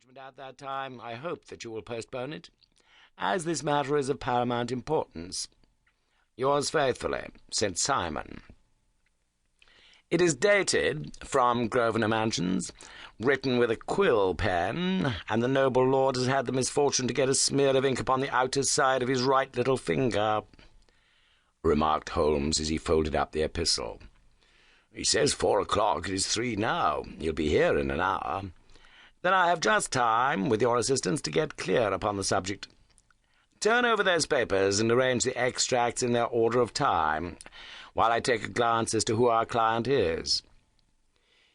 engagement at that time, I hope that you will postpone it, as this matter is of paramount importance. Yours faithfully, St. Simon. It is dated from Grosvenor Mansions, written with a quill pen, and the noble lord has had the misfortune to get a smear of ink upon the outer side of his right little finger, remarked Holmes as he folded up the epistle. He says 4 o'clock. It is 3 now. He'll be here in an hour. Then I have just time, with your assistance, to get clear upon the subject. Turn over those papers and arrange the extracts in their order of time, while I take a glance as to who our client is.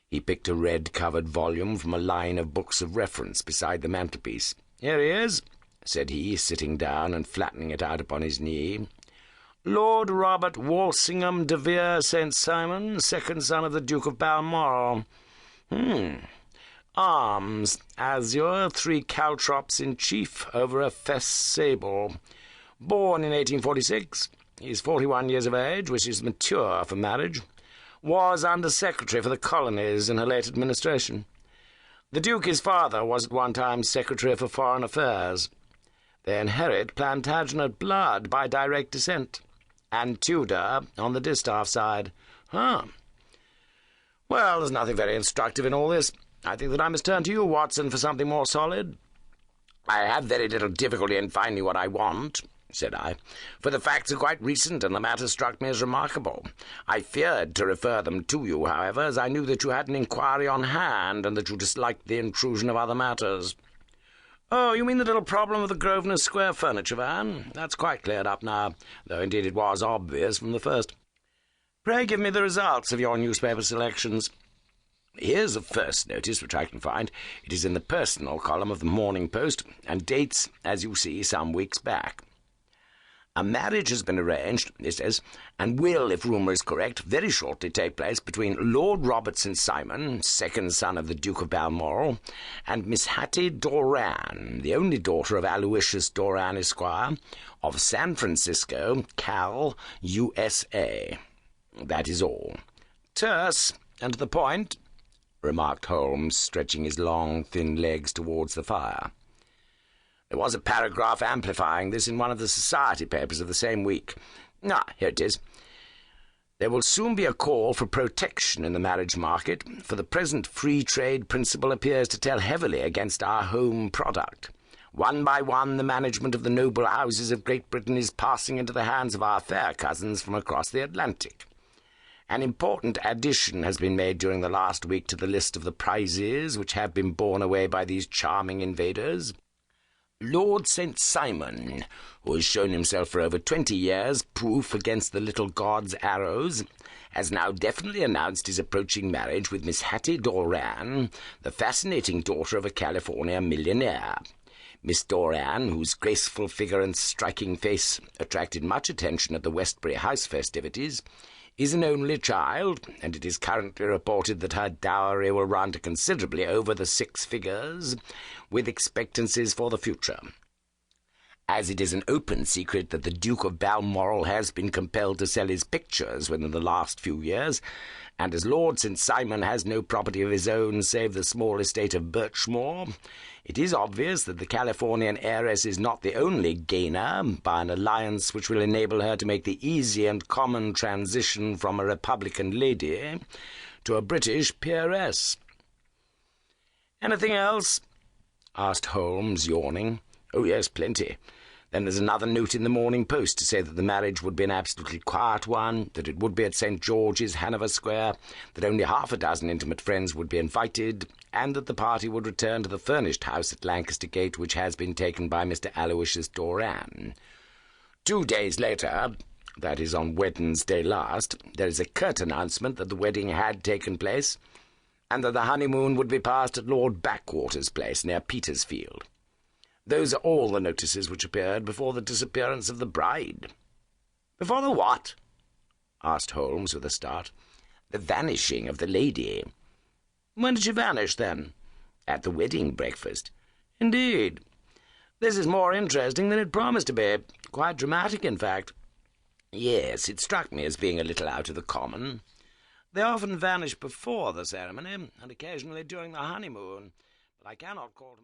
He picked a red-covered volume from a line of books of reference beside the mantelpiece. Here he is, said he, sitting down and flattening it out upon his knee. Lord Robert Walsingham de Vere St. Simon, second son of the Duke of Balmoral. Arms, azure, 3 caltrops in chief over a fess sable. Born in 1846. He is 41 years of age, which is mature for marriage. Was Under-Secretary for the Colonies in her late administration. The Duke, his father, was at one time Secretary for Foreign Affairs. They inherit Plantagenet blood by direct descent, and Tudor on the distaff side. Well, there's nothing very instructive in all this. I think that I must turn to you, Watson, for something more solid. I have very little difficulty in finding what I want, said I, for the facts are quite recent, and the matter struck me as remarkable. I feared to refer them to you, however, as I knew that you had an inquiry on hand, and that you disliked the intrusion of other matters. Oh, you mean the little problem of the Grosvenor Square furniture van? That's quite cleared up now, though indeed it was obvious from the first. Pray give me the results of your newspaper selections. Here's the first notice which I can find. It is in the personal column of the Morning Post, and dates, as you see, some weeks back. A marriage has been arranged, it says, and will, if rumour is correct, very shortly take place between Lord Robert St. Simon, second son of the Duke of Balmoral, and Miss Hattie Doran, the only daughter of Aloysius Doran, Esquire, of San Francisco, Cal, USA. That is all. Terse, and to the point, remarked Holmes, stretching his long, thin legs towards the fire. There was a paragraph amplifying this in one of the society papers of the same week. Here it is. There will soon be a call for protection in the marriage market, for the present free trade principle appears to tell heavily against our home product. One by one, the management of the noble houses of Great Britain is passing into the hands of our fair cousins from across the Atlantic. An important addition has been made during the last week to the list of the prizes which have been borne away by these charming invaders. Lord St. Simon, who has shown himself for over 20 years proof against the little god's arrows, has now definitely announced his approaching marriage with Miss Hattie Doran, the fascinating daughter of a California millionaire. Miss Doran, whose graceful figure and striking face attracted much attention at the Westbury House festivities, is an only child, and it is currently reported that her dowry will run to considerably over the 6 figures, with expectancies for the future. As it is an open secret that the Duke of Balmoral has been compelled to sell his pictures within the last few years, and as Lord St. Simon has no property of his own save the small estate of Birchmoor, it is obvious that the Californian heiress is not the only gainer by an alliance which will enable her to make the easy and common transition from a Republican lady to a British peeress. "Anything else?" asked Holmes, yawning. "Oh, yes, plenty. Then there's another note in the Morning Post to say that the marriage would be an absolutely quiet one, that it would be at St. George's, Hanover Square, that only 6 intimate friends would be invited, and that the party would return to the furnished house at Lancaster Gate, which has been taken by Mr. Aloysius Doran. 2 days later, that is on Wednesday last, there is a curt announcement that the wedding had taken place, and that the honeymoon would be passed at Lord Backwater's place near Petersfield. Those are all the notices which appeared before the disappearance of the bride." "Before the what?" asked Holmes with a start. "The vanishing of the lady." "When did she vanish, then?" "At the wedding breakfast." "Indeed. This is more interesting than it promised to be. Quite dramatic, in fact." "Yes, it struck me as being a little out of the common." "They often vanish before the ceremony, and occasionally during the honeymoon, but I cannot call to mind